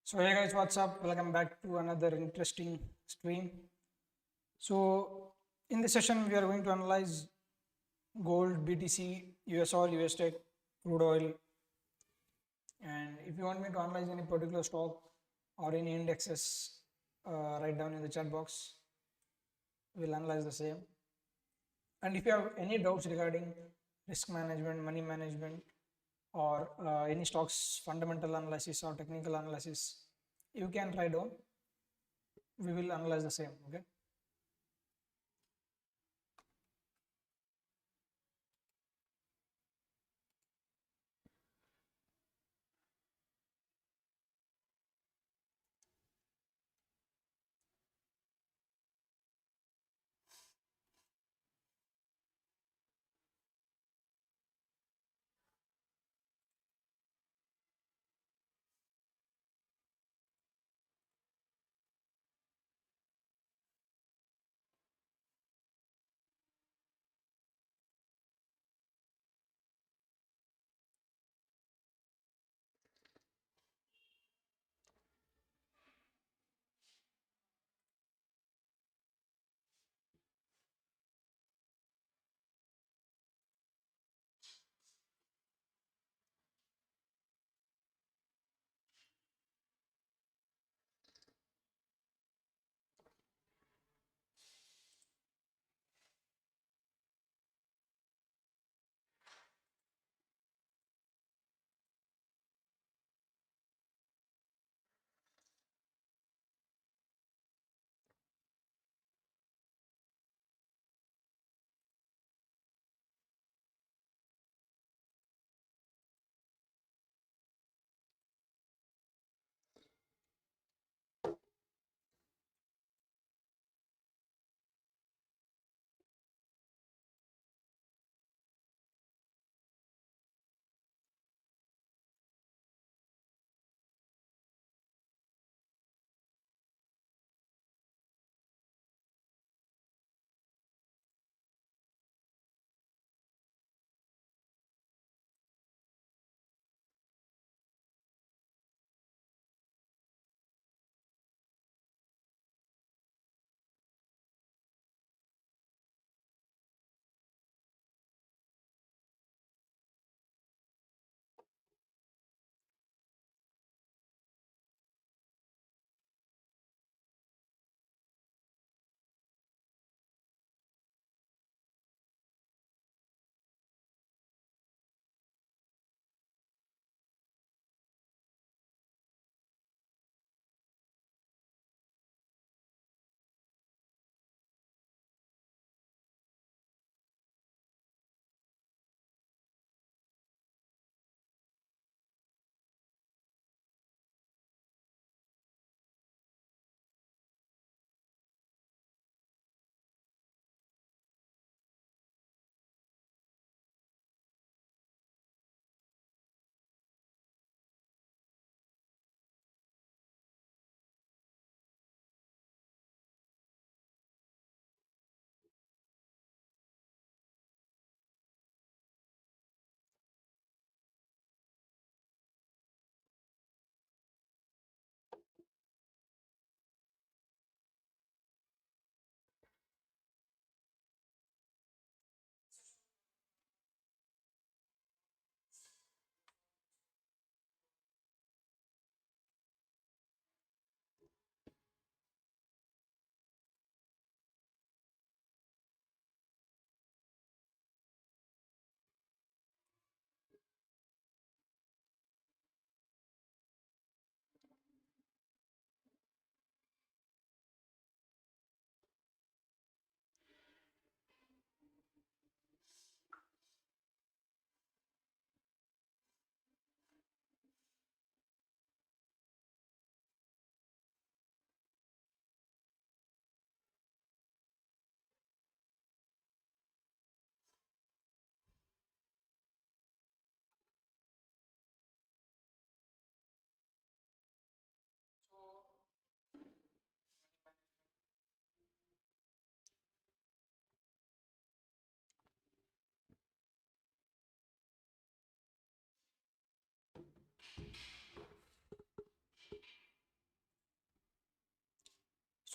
So hey guys, what's up? Welcome back to another interesting stream. So in this session, we are going to analyze gold, BTC, US oil, USD, crude oil. And if you want me to analyze any particular stock or any indexes, write down in the chat box. We'll analyze the same. And if you have any doubts regarding risk management, money management, or any stocks fundamental analysis or technical analysis, you can write down. We will analyze the same. Okay.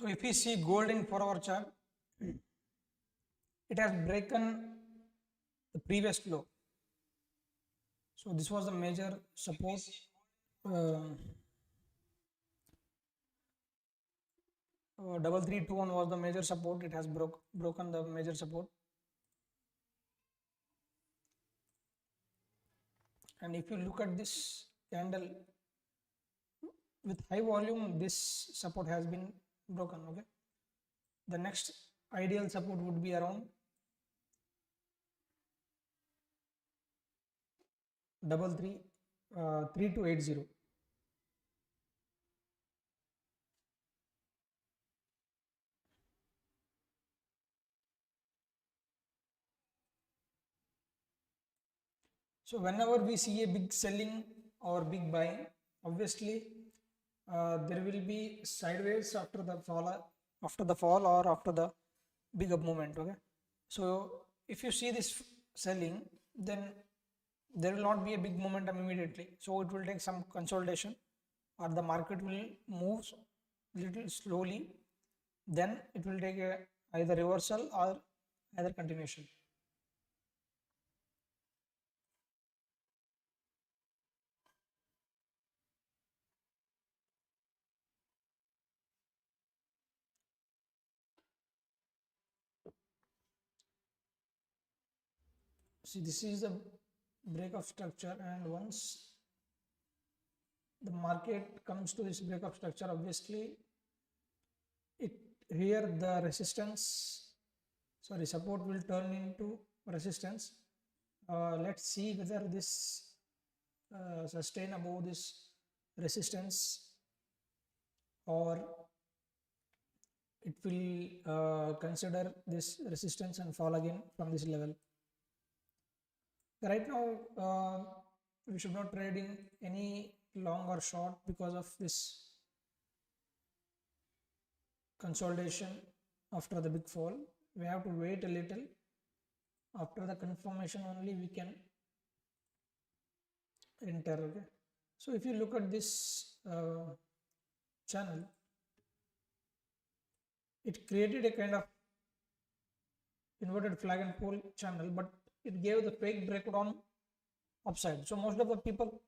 So if we see gold in 4-hour chart, it has broken the previous low. So this was the major support. 3321 was the major support. It has broken the major support. And if you look at this candle with high volume, this support has been broken. Okay, the next ideal support would be around 3280. So whenever we see a big selling or big buying, obviously there will be sideways after the fall or after the big up movement. Okay, so if you see this selling, then there will not be a big momentum immediately. So it will take some consolidation, or the market will move little slowly. Then it will take either reversal or either continuation. See, this is the break of structure, and once the market comes to this break of structure, obviously it here the support will turn into resistance. Let's see whether this sustain above this resistance, or it will consider this resistance and fall again from this level. Right now we should not trade in any long or short because of this consolidation after the big fall. We have to wait a little. After the confirmation only we can enter. Okay, so if you look at this channel, it created a kind of inverted flag and pole channel, but it gave the fake breakout on upside. So most of the people,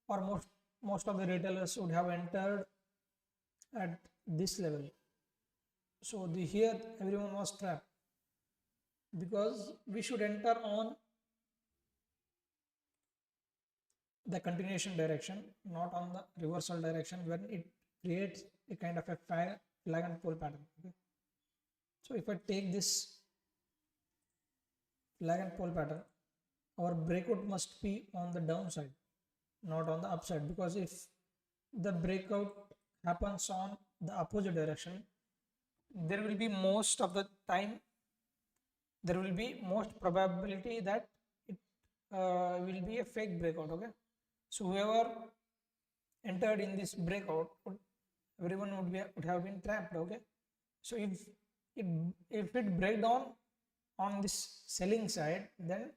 or most of the retailers, would have entered at this level. So here everyone was trapped, because we should enter on the continuation direction, not on the reversal direction when it creates a kind of a flag and pole pattern. Okay, so if I take this flag and pole pattern, our breakout must be on the downside, not on the upside, because if the breakout happens on the opposite direction, there will be most of the time, there will be most probability that it will be a fake breakout. Okay, so whoever entered in this breakout, everyone would have been trapped. Okay, so if it break down on this selling side, then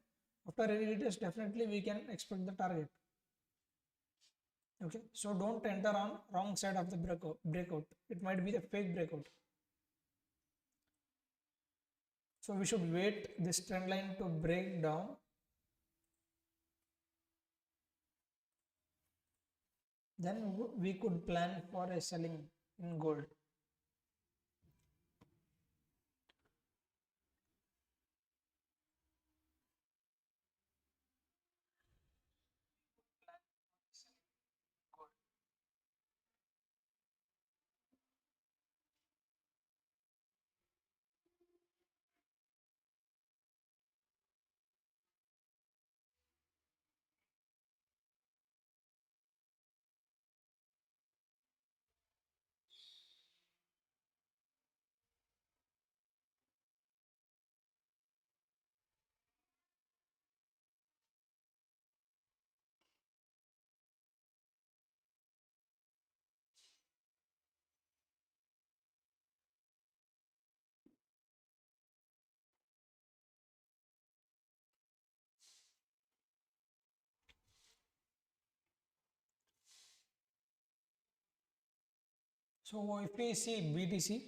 after a retest definitely we can expect the target. Okay, so don't enter on wrong side of the breakout. It might be a fake breakout. So we should wait this trend line to break down. Then we could plan for a selling in gold. So if we see BTC,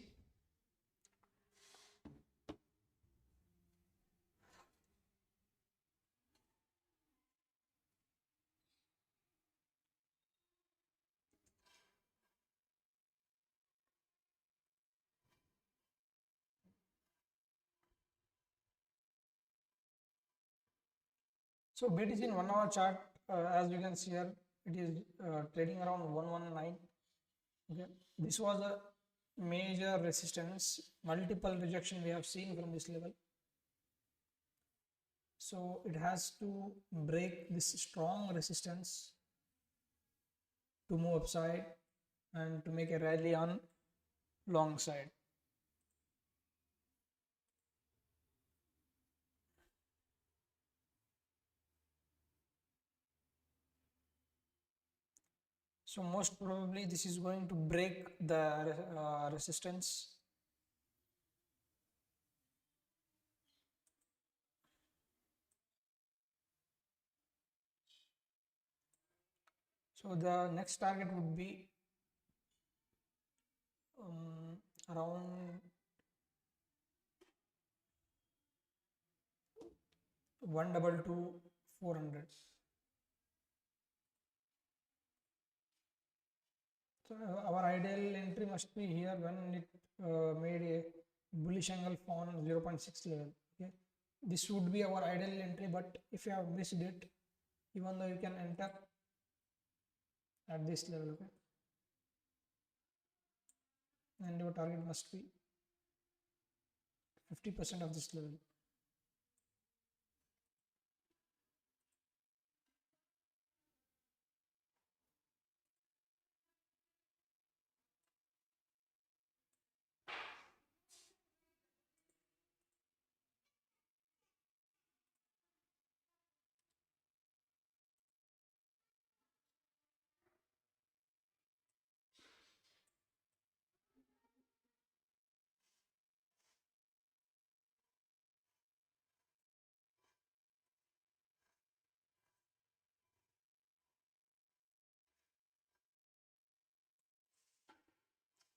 So BTC in 1 hour chart, as you can see here, it is trading around 119. Okay, this was a major resistance, multiple rejection we have seen from this level. So it has to break this strong resistance to move upside and to make a rally on long side. So most probably this is going to break the resistance. So the next target would be around 122,400. So our ideal entry must be here when it made a bullish angle on 0.6 level. Okay, this would be our ideal entry, but if you have missed it, even though you can enter at this level, okay, and your target must be 50% of this level.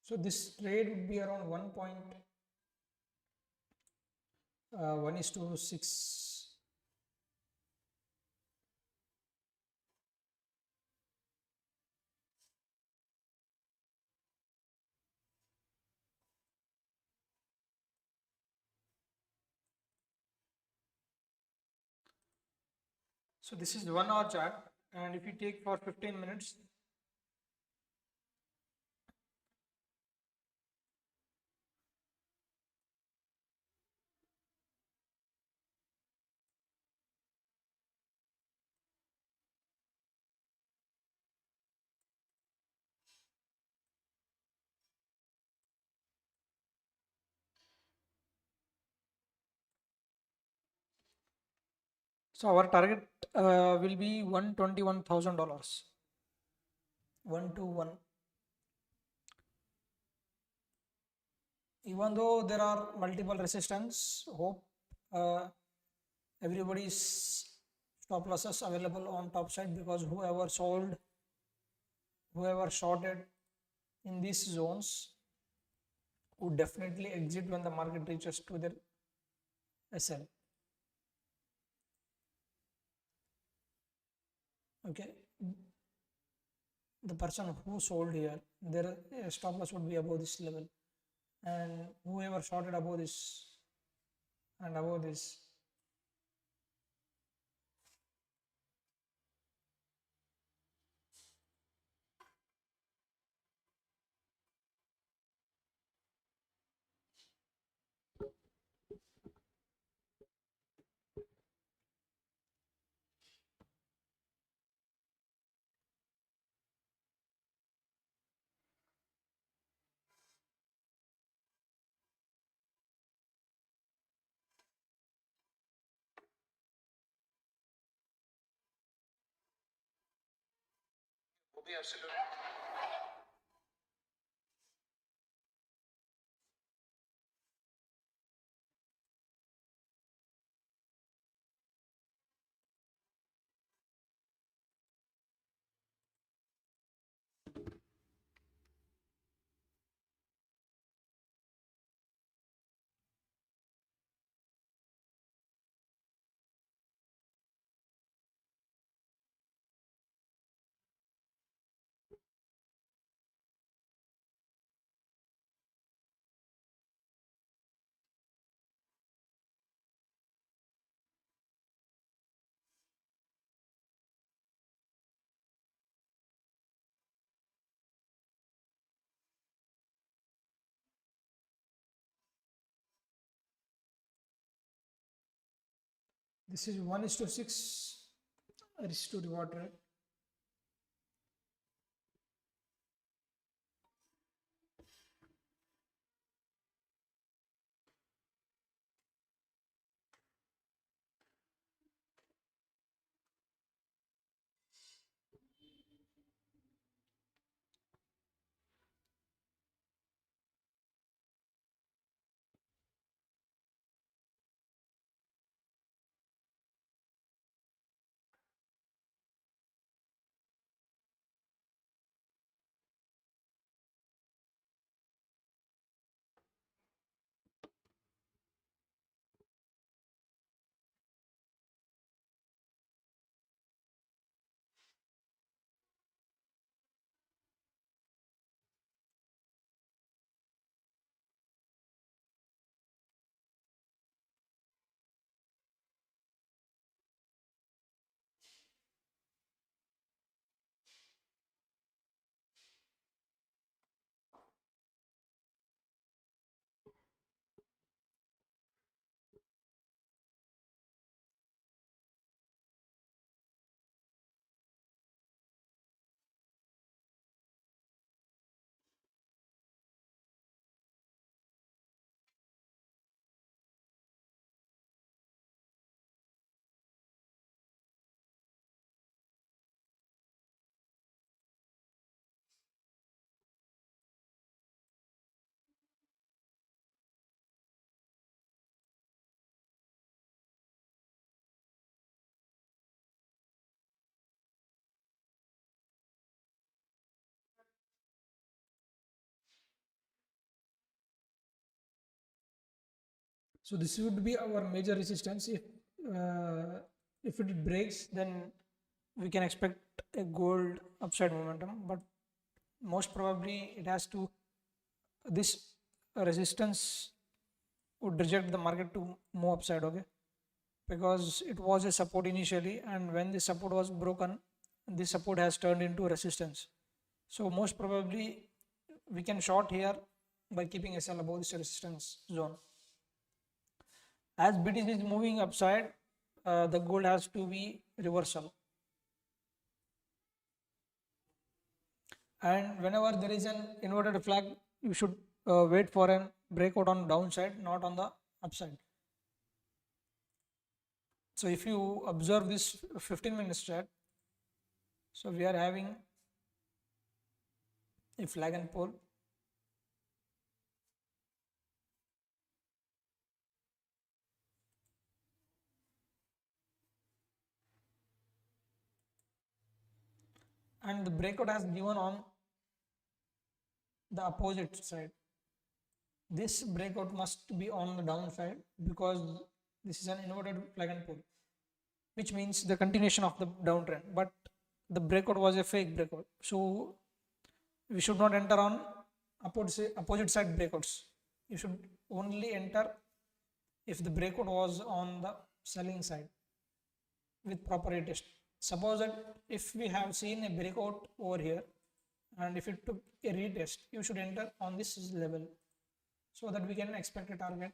So this trade would be around 1:6. So this is 1 hour chart, and if you take for 15 minutes, so our target will be $121,000. 121. Even though there are multiple resistance, hope everybody's stop losses available on top side, because whoever sold, whoever shorted in these zones would definitely exit when the market reaches to their SL. Okay, the person who sold here, their stop loss would be above this level, and whoever shorted above this and above this, will be absolutely. This is 1:6 risk to reward rate. So this would be our major resistance. If it breaks, then we can expect a gold upside momentum, but most probably it has to, this resistance would reject the market to move upside, okay, because it was a support initially, and when the support was broken, this support has turned into resistance. So most probably we can short here by keeping a sell above this resistance zone. As BTC is moving upside, the gold has to be reversal. And whenever there is an inverted flag, you should wait for a breakout on downside, not on the upside. So if you observe this 15-minute chart, so we are having a flag and pole. And the breakout has given on the opposite side. This breakout must be on the downside because this is an inverted flag and pole, which means the continuation of the downtrend, but the breakout was a fake breakout. So we should not enter on opposite side breakouts. You should only enter if the breakout was on the selling side with proper retest. Suppose that if we have seen a breakout over here and if it took a retest, you should enter on this level so that we can expect a target.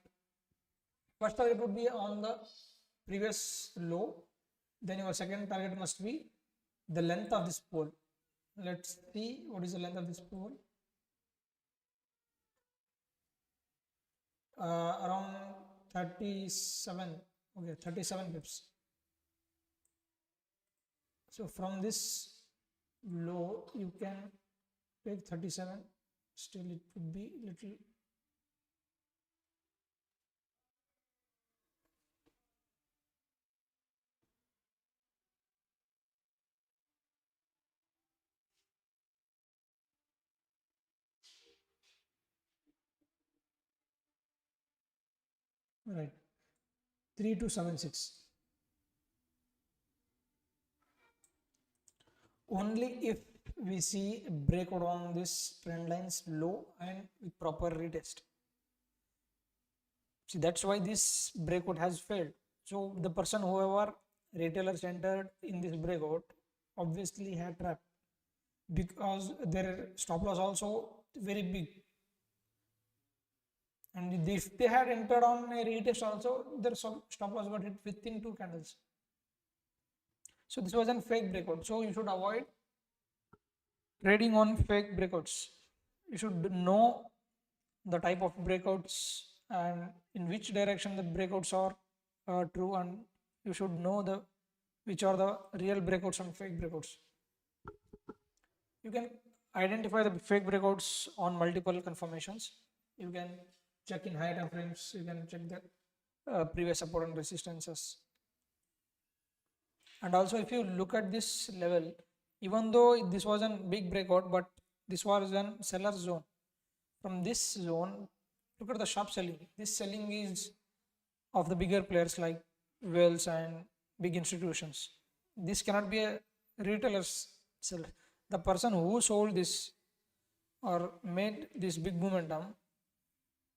First target would be on the previous low, then your second target must be the length of this pole. Let's see what is the length of this pole. Around 37, okay, 37 pips. So from this low you can take 37, still it would be little right, 3276. Only if we see a breakout on this trend lines low and with proper retest. See, that's why this breakout has failed. So the person, whoever retailers entered in this breakout, obviously had trap because their stop loss also very big. And if they had entered on a retest also, their stop loss got hit within 2 candles. So this was a fake breakout. So you should avoid trading on fake breakouts. You should know the type of breakouts and in which direction the breakouts are true, and you should know the which are the real breakouts and fake breakouts. You can identify the fake breakouts on multiple confirmations. You can check in higher time frames. You can check the previous support and resistances. And also, if you look at this level, even though this was a big breakout, but this was a seller zone. From this zone, look at the sharp selling. This selling is of the bigger players like Wells and big institutions. This cannot be a retailer's sell. The person who sold this or made this big momentum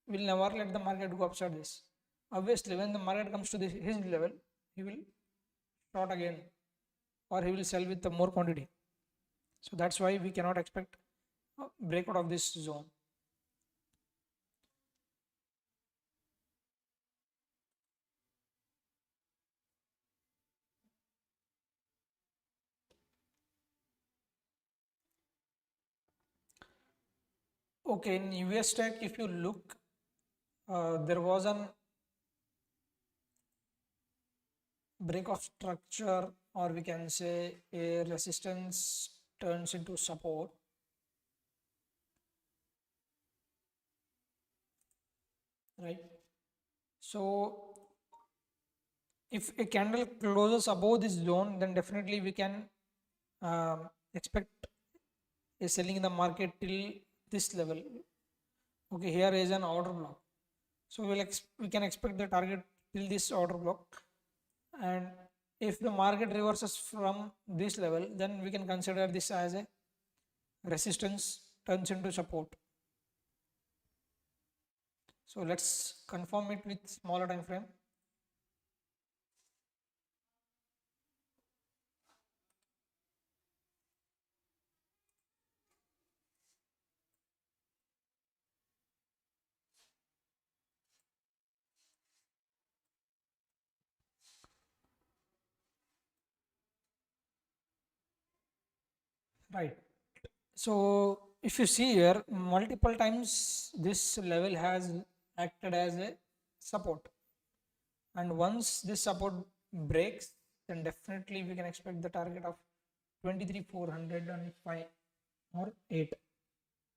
will never let the market go upside this. Obviously, when the market comes to his level, he will short again or he will sell with the more quantity. So that's why we cannot expect a breakout of this zone. Okay, in US tech, if you look, there was an break of structure, or we can say a resistance turns into support. Right. So if a candle closes above this zone, then definitely we can expect a selling in the market till this level. Okay, here is an order block. So we can expect the target till this order block. And if the market reverses from this level, then we can consider this as a resistance turns into support. So let's confirm it with smaller time frame. Right. So if you see here, multiple times this level has acted as a support, and once this support breaks, then definitely we can expect the target of 23,405 or 8,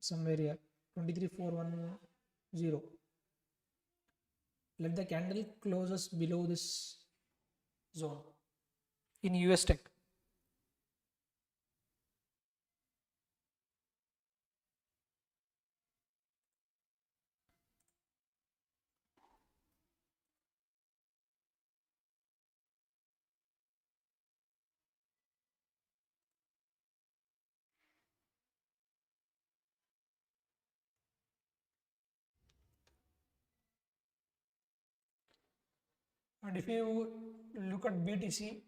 somewhere here, 23,410. Let the candle closes below this zone in US tech. And if you look at BTC,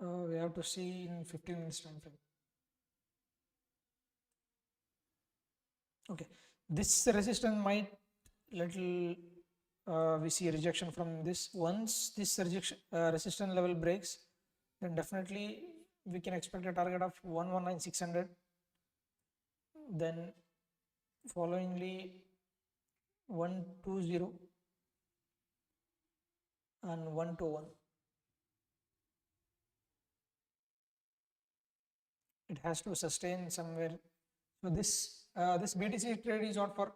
we have to see in 15 minutes time frame. Okay, this resistance might little we see rejection from this. Once this rejection resistance level breaks, then definitely we can expect a target of 119,600. Then followingly 120 and 121. It has to sustain somewhere. So this BTC trade is not for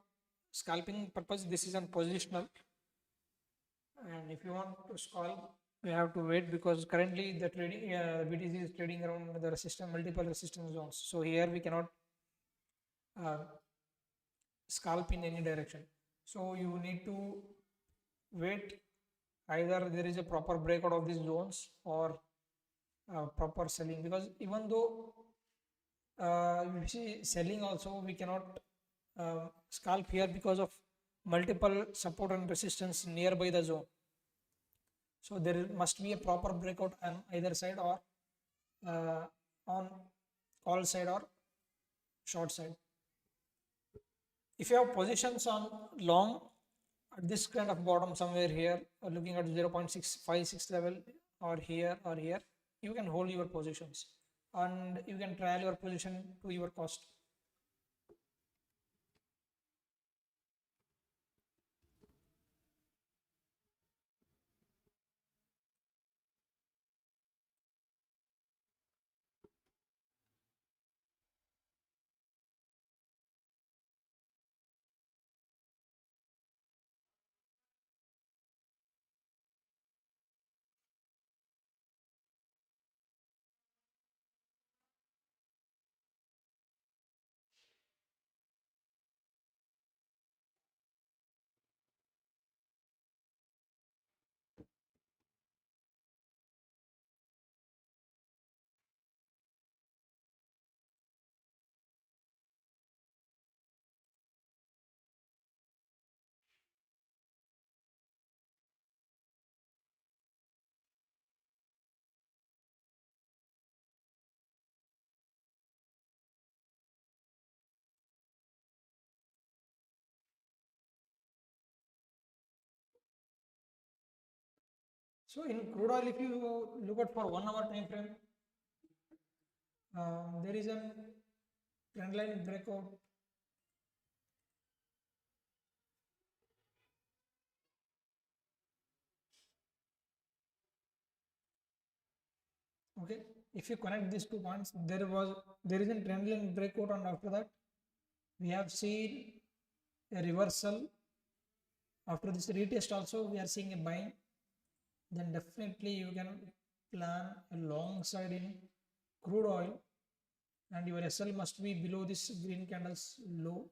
scalping purpose. This is on positional. And if you want to scalp, we have to wait because currently the trading BTC is trading around the multiple resistance zones. So here we cannot scalp in any direction. So you need to wait. Either there is a proper breakout of these zones or proper selling, because even though you see selling also, we cannot scalp here because of multiple support and resistance nearby the zone. So there must be a proper breakout on either side, or on call side or short side. If you have positions on long at this kind of bottom somewhere here, looking at 0.656 level or here, you can hold your positions and you can trial your position to your cost. So in crude oil, if you look at for 1 hour time frame, there is a trend line breakout. Okay, if you connect these 2 points, there is a trend line breakout, and after that we have seen a reversal. After this retest also we are seeing a buying. Then definitely you can plan a long side in crude oil, and your SL must be below this green candles low,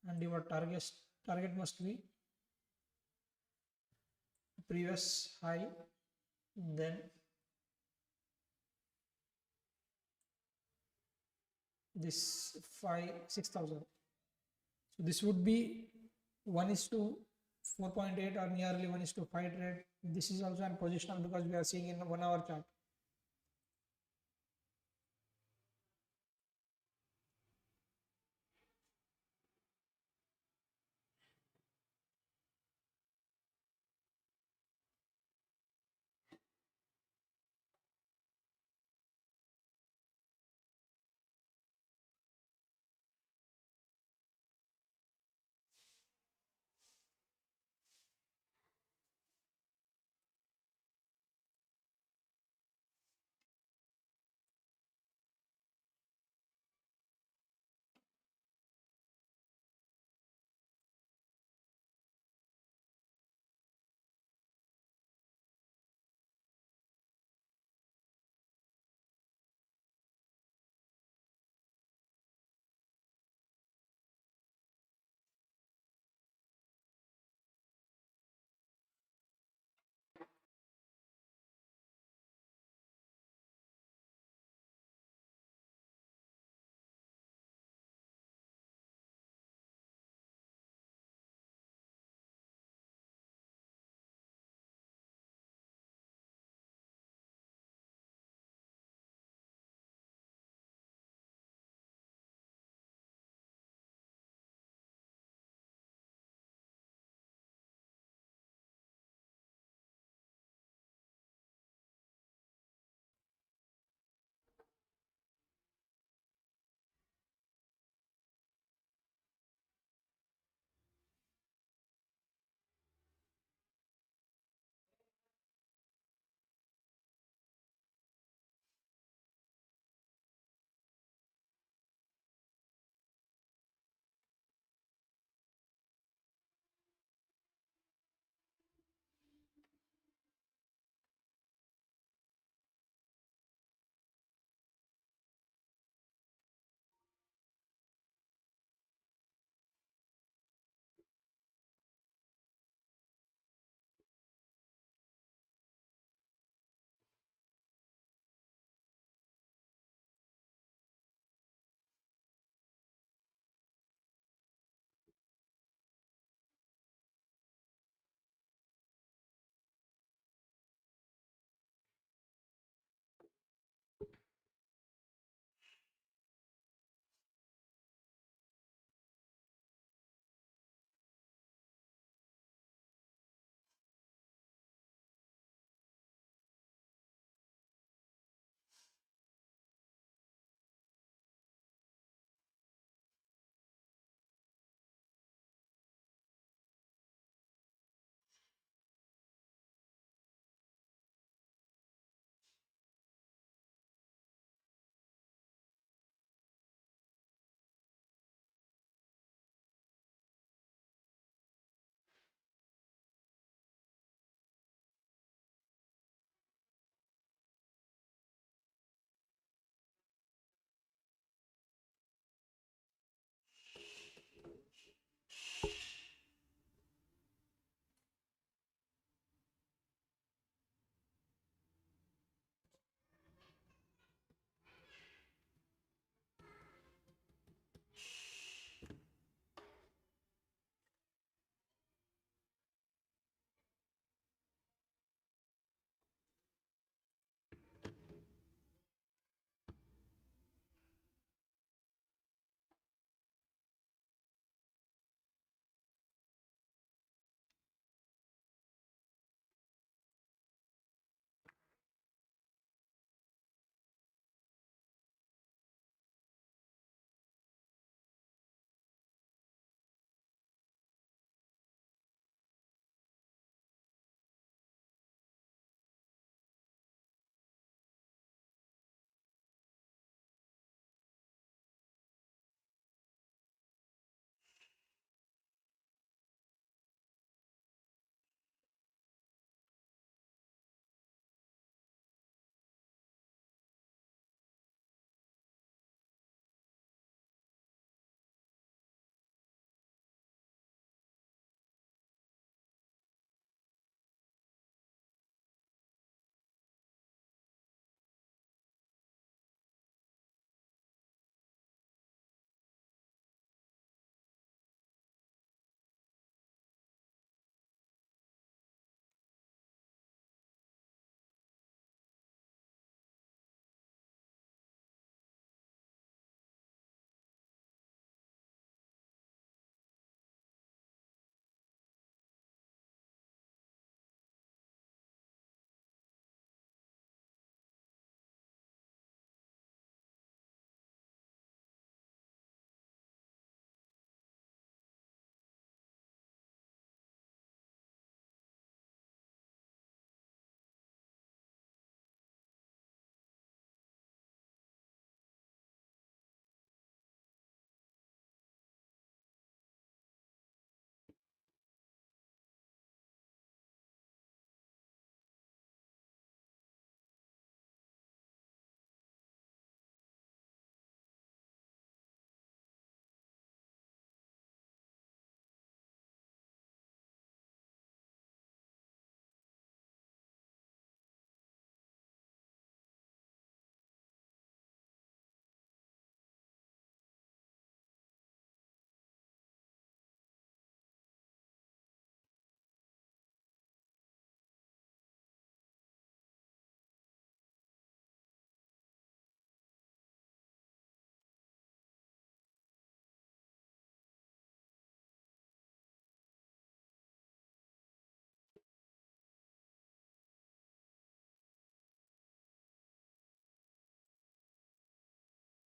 and your target must be previous high, then this 6,000. So this would be 1:4.8 or nearly 1:5 trade. This is also an positional because we are seeing in 1 hour chart.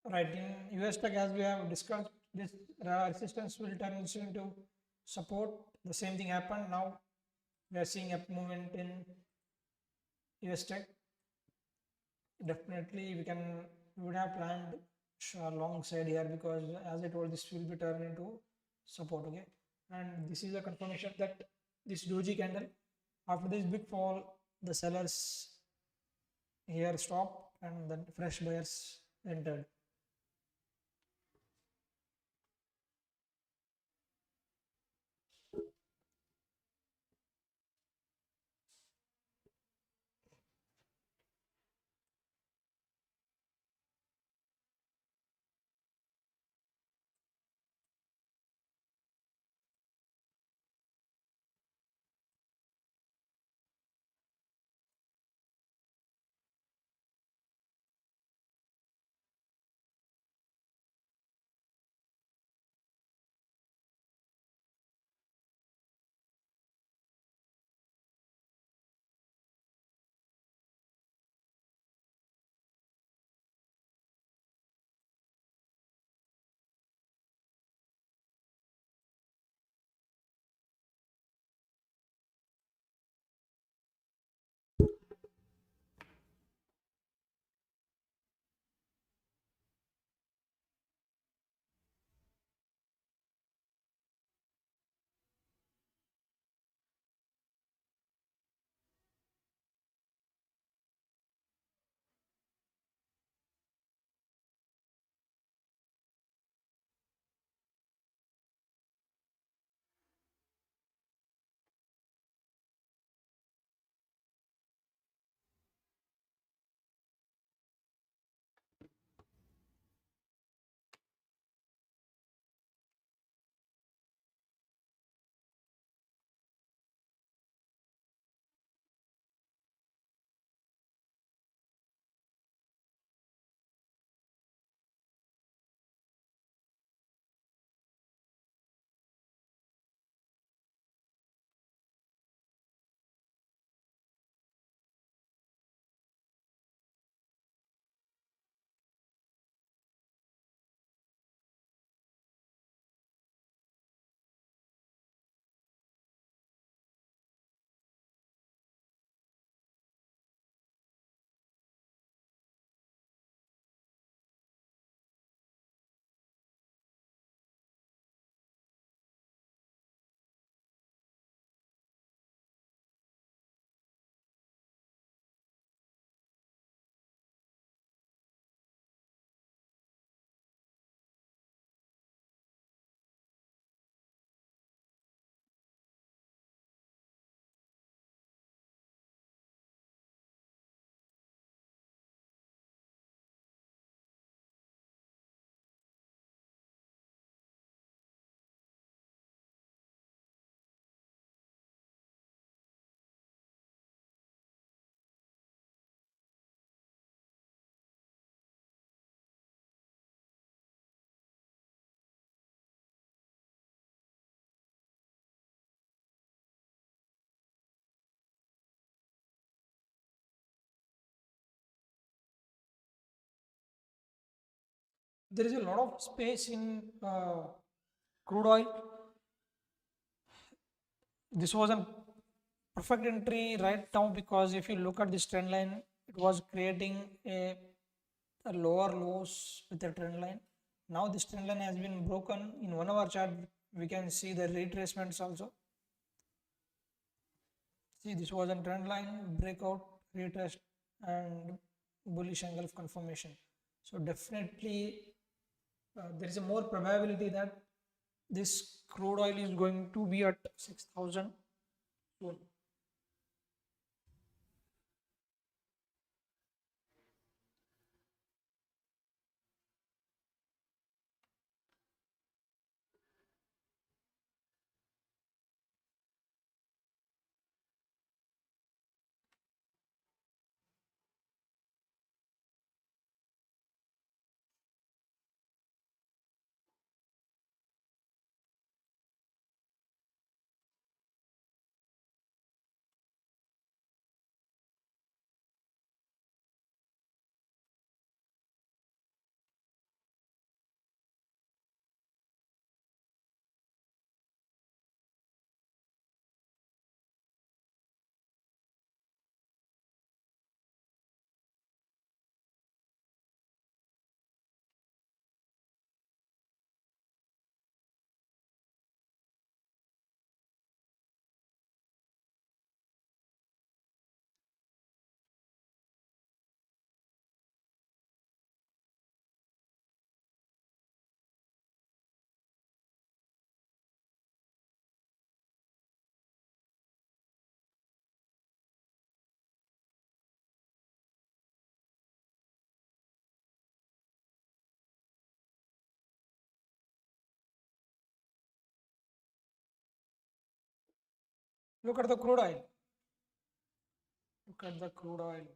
Right, in US tech, as we have discussed, this resistance will turn into support. The same thing happened. Now we are seeing a movement in US tech. Definitely, we would have planned long side here, because as I told, this will be turned into support. Okay, and this is a confirmation that this doji candle, after this big fall, the sellers here stopped and then fresh buyers entered. There is a lot of space in crude oil. This was a perfect entry right now, because if you look at this trend line, it was creating a lower lows with the trend line. Now this trend line has been broken. In 1 hour chart, we can see the retracements also. See, this was a trend line breakout, retrace, and bullish engulf confirmation. So definitely there is a more probability that this crude oil is going to be at 6,000 soon. Look at the crude oil. Look at the crude oil.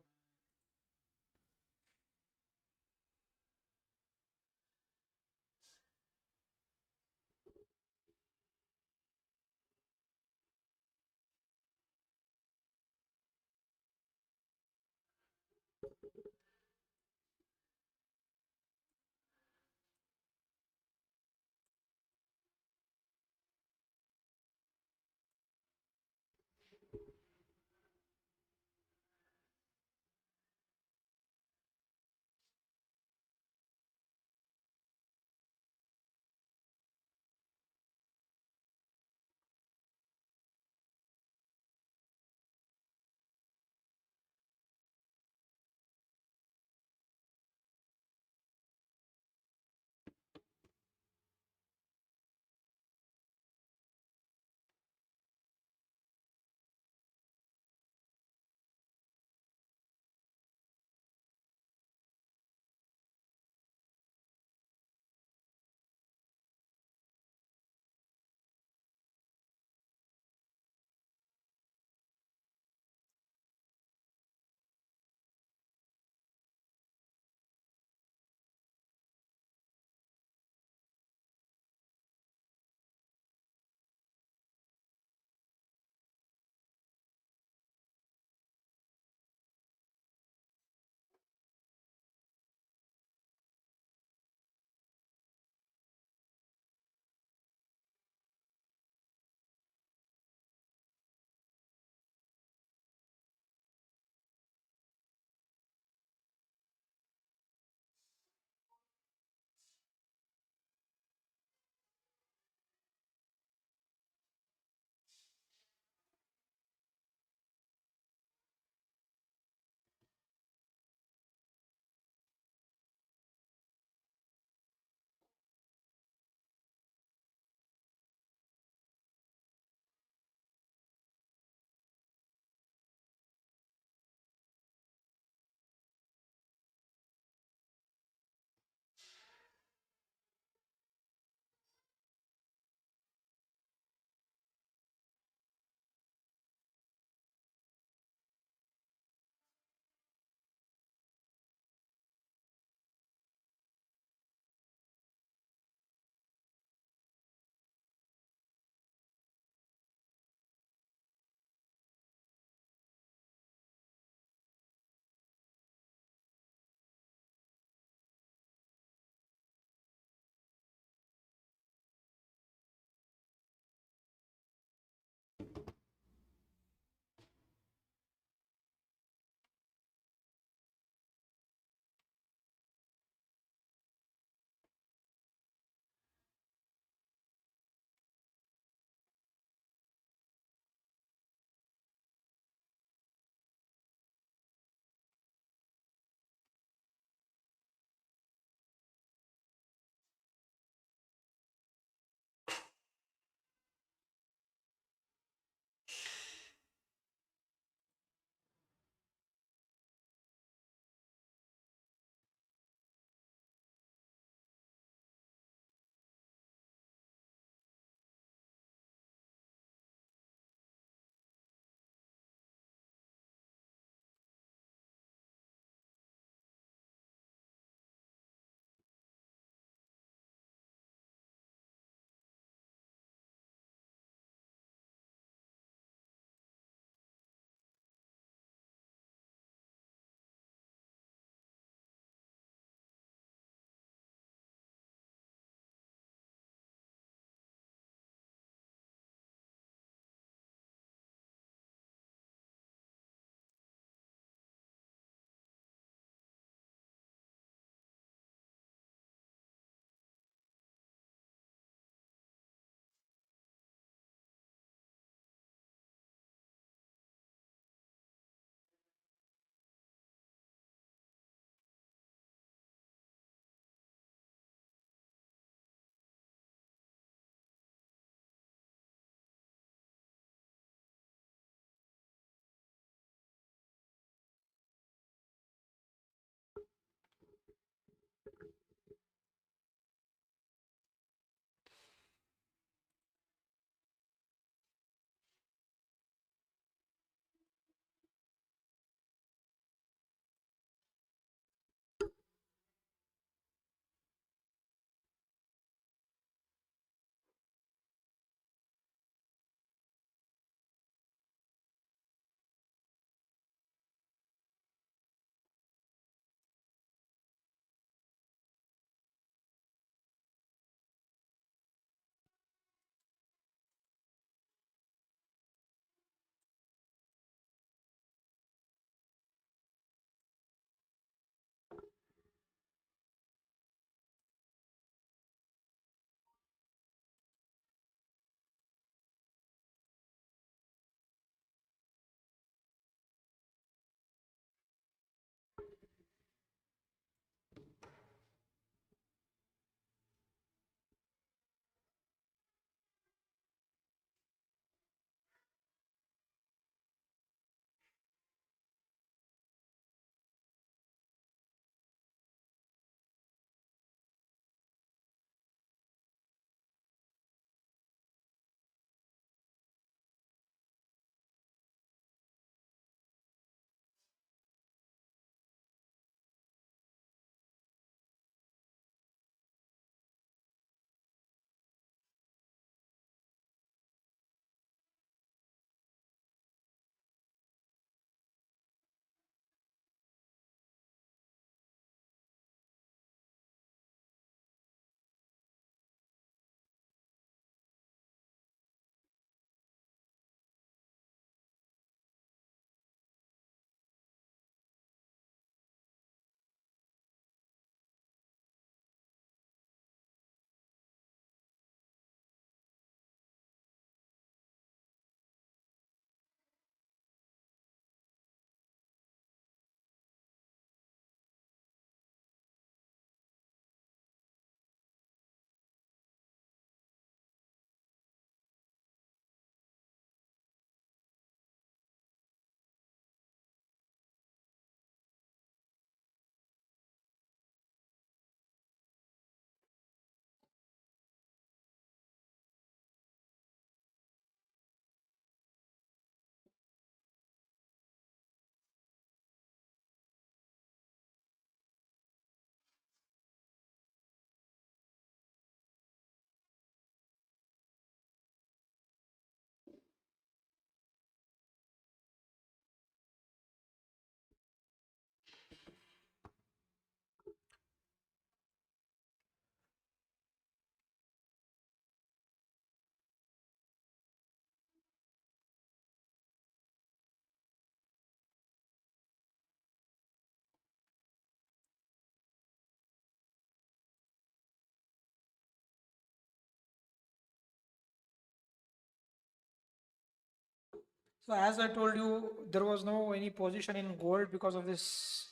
So as I told you, there was no any position in gold because of this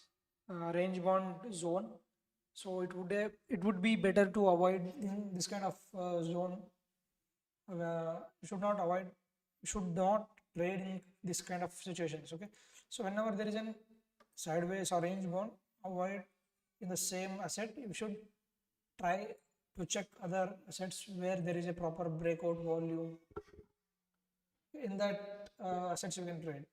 range bound zone. So it would be better to avoid in this kind of zone. You should not avoid, you should not trade in this kind of situations. Okay, so whenever there is an sideways or range bound, avoid in the same asset. You should try to check other assets where there is a proper breakout volume. In that assets you can trade.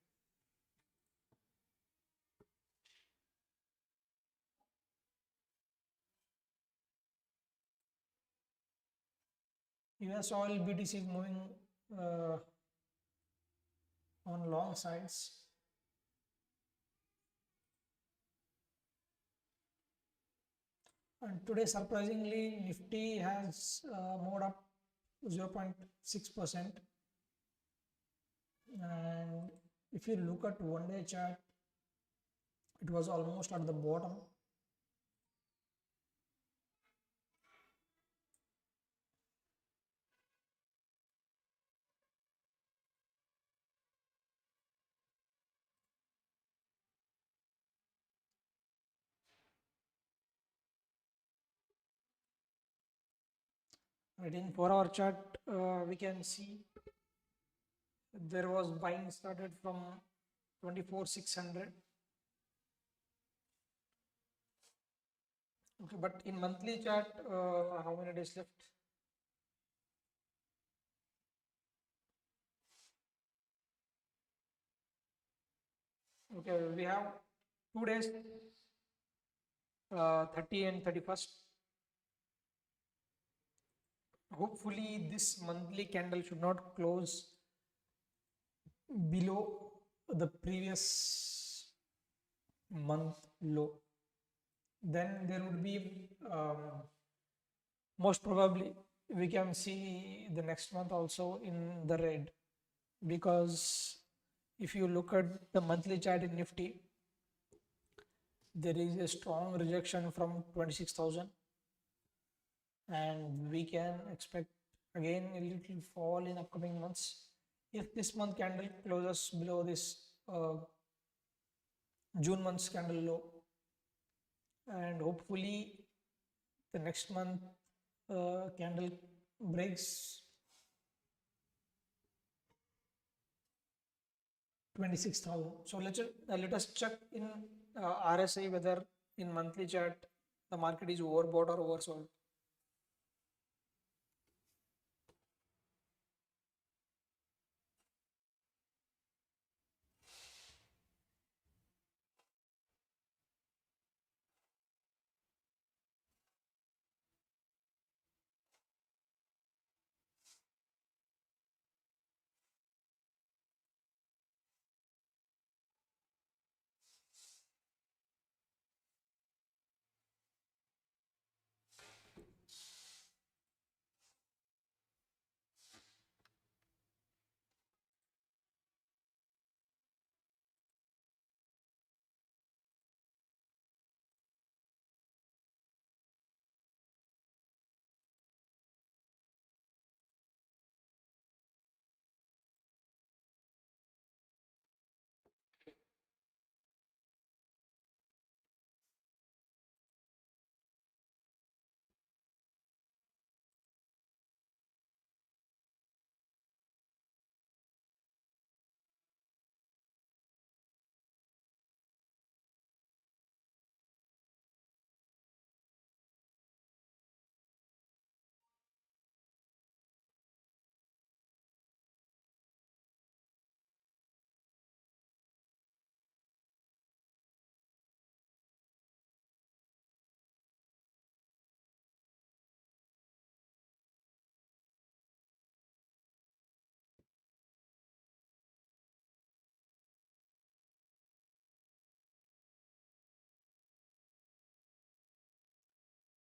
US oil BTC is moving uh, on long sides. And today, surprisingly, Nifty has moved up 0.6%. And if you look at one-day chart, it was almost at the bottom. Right, in 4-hour chart, we can see there was buying started from 24,600. Okay, but in monthly chart, how many days left? Okay, we have 2 days, 30 and 31st. Hopefully, this monthly candle should not close below the previous month low. Then there would be most probably we can see the next month also in the red, because if you look at the monthly chart in Nifty, there is a strong rejection from 26,000, and we can expect again a little fall in upcoming months. If this month candle closes below this June month's candle low, and hopefully the next month candle breaks 26,000. So let us check in RSI whether in monthly chart the market is overbought or oversold.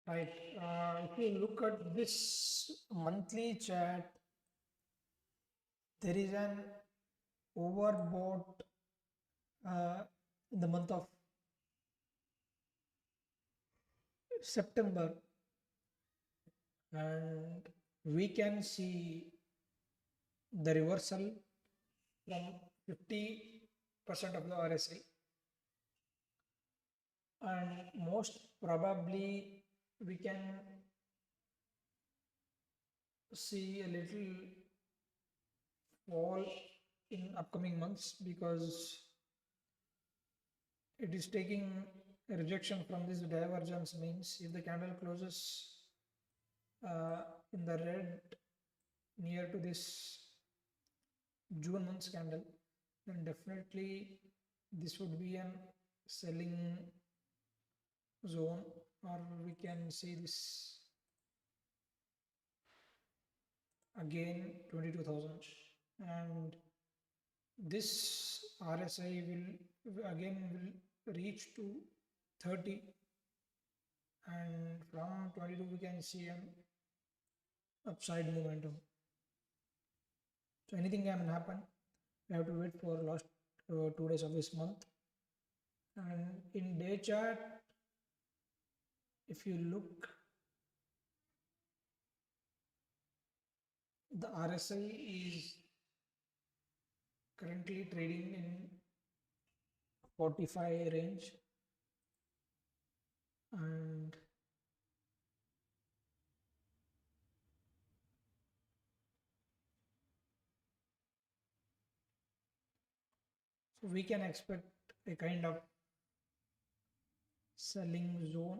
Right. If you look at this monthly chart, there is an overbought in the month of September, and we can see the reversal from 50% of the RSI, and most probably we can see a little fall in upcoming months because it is taking a rejection from this divergence. Means if the candle closes in the red near to this June month's candle, then definitely this would be an selling zone, or we can see this again 22,000, and this RSI will again will reach to 30, and from 22 we can see an upside momentum. So anything can happen. We have to wait for last 2 days of this month. And in day chart, if you look, the RSI is currently trading in 45 range, and so we can expect a kind of selling zone.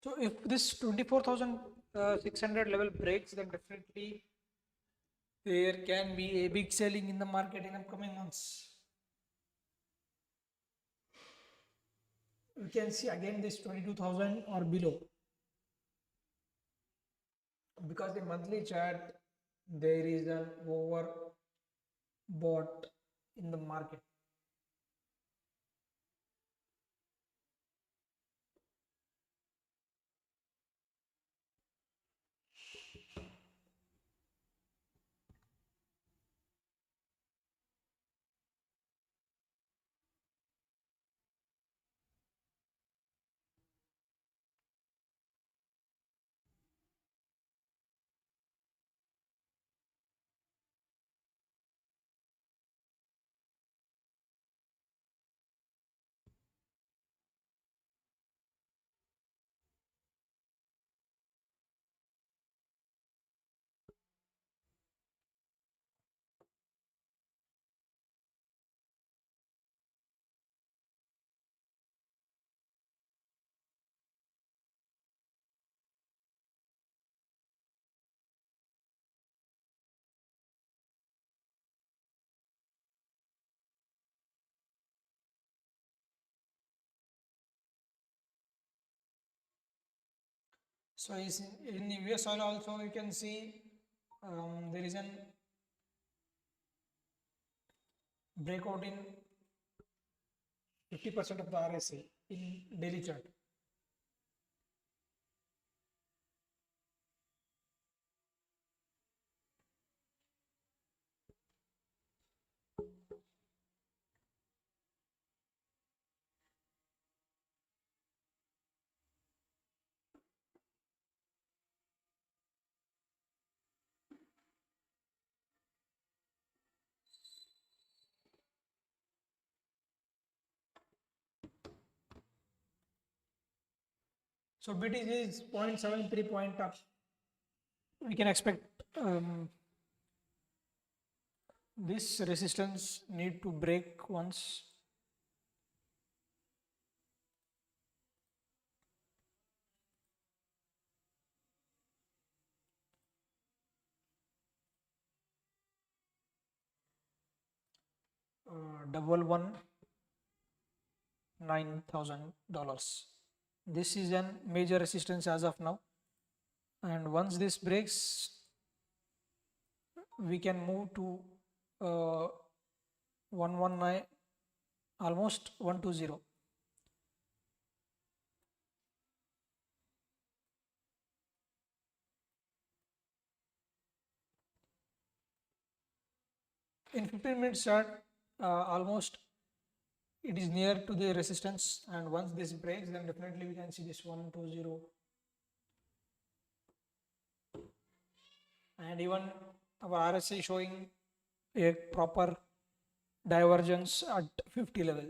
So if this 24,600 level breaks, then definitely there can be a big selling in the market in upcoming months. We can see again this 22,000 or below, because the monthly chart there is an overbought in the market. So in the US oil also you can see there is an breakout in 50% of the RSI in daily chart. So BTC is 0.73 point up. We can expect this resistance need to break once. $119,000. This is a major resistance as of now, and once this breaks, we can move to 119, almost 120. In 15 minutes chart, almost it is near to the resistance, and once this breaks, then definitely we can see this 120, and even our RSI showing a proper divergence at 50 level.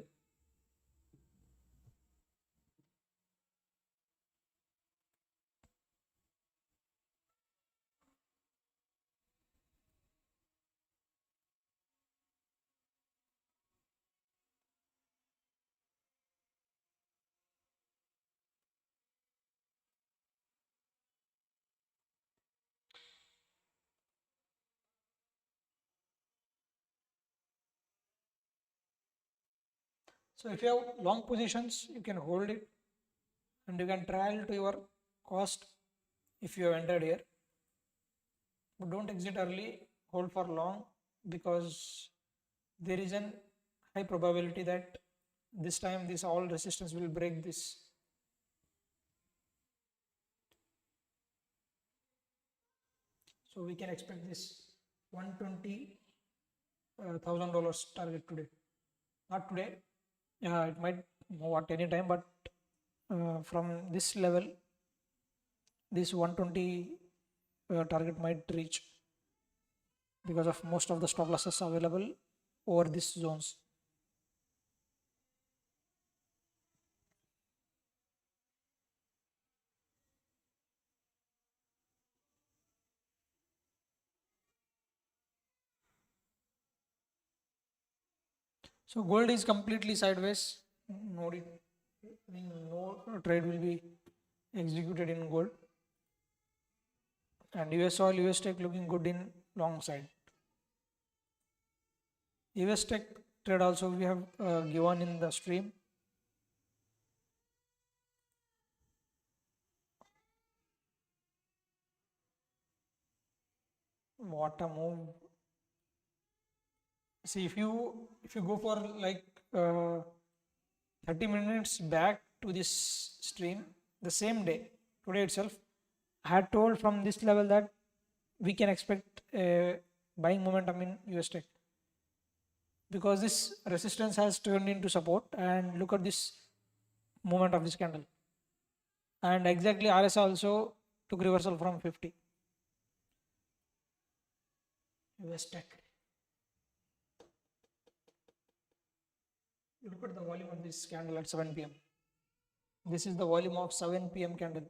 So if you have long positions, you can hold it and you can trial to your cost if you have entered here. But don't exit early, hold for long, because there is an high probability that this time this all resistance will break this. So we can expect this $120,000 target today. Not today, it might move at any time, but from this level, this 120 target might reach because of most of the stop losses available over these zones. So gold is completely sideways. No, no trade will be executed in gold. And US oil, US tech looking good in long side. US tech trade also we have given in the stream. What a move. See, if you go for like 30 minutes back to this stream, the same day, today itself, I had told from this level that we can expect a buying momentum in US tech, because this resistance has turned into support, and look at this movement of this candle, and exactly RSI also took reversal from 50. US tech. Look at the volume of this candle at 7 p.m. This is the volume of 7 p.m. candle.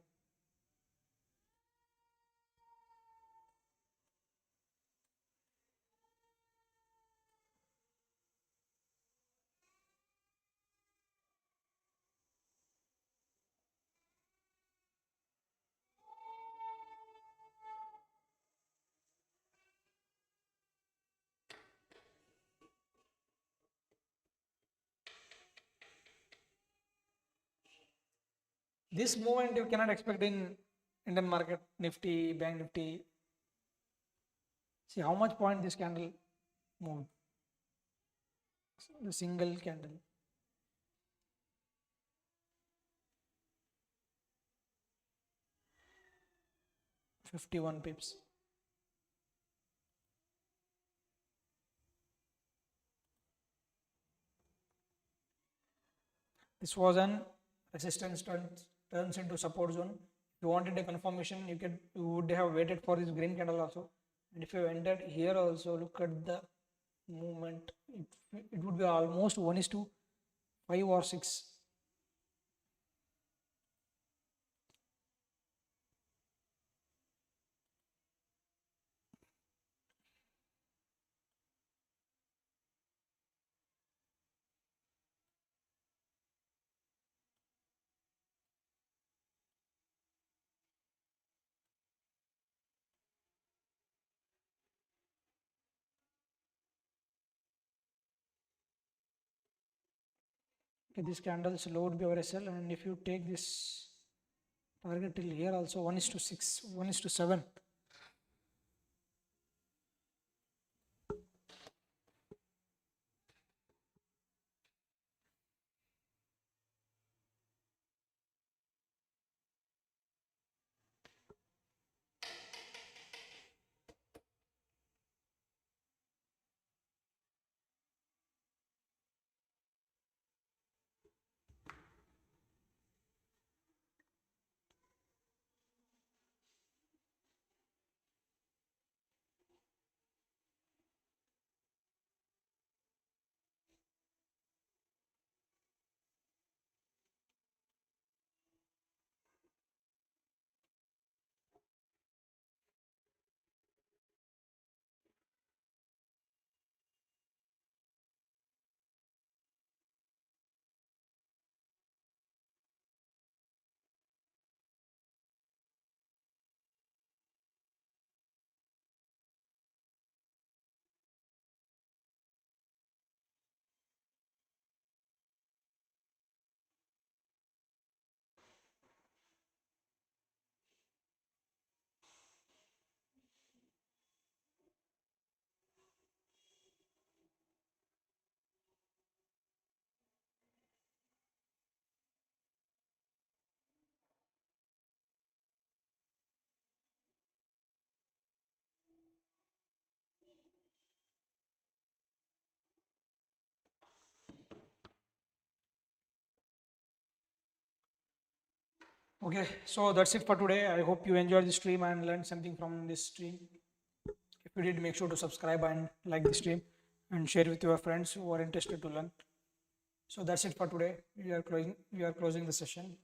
This movement you cannot expect in Indian market, Nifty, Bank Nifty. See how much point this candle moved. The single candle. $51 pips. This was an resistance turns into support zone. If you wanted a confirmation, you would have waited for this green candle also. And if you entered here also, look at the movement. It would be almost 1:5 or 6. Okay, this candle would be our SL, and if you take this target till here also 1:6, 1:7. Okay, so that's it for today. I hope you enjoyed the stream and learned something from this stream. If you did, make sure to subscribe and like the stream and share with your friends who are interested to learn. So that's it for today. We are closing the session.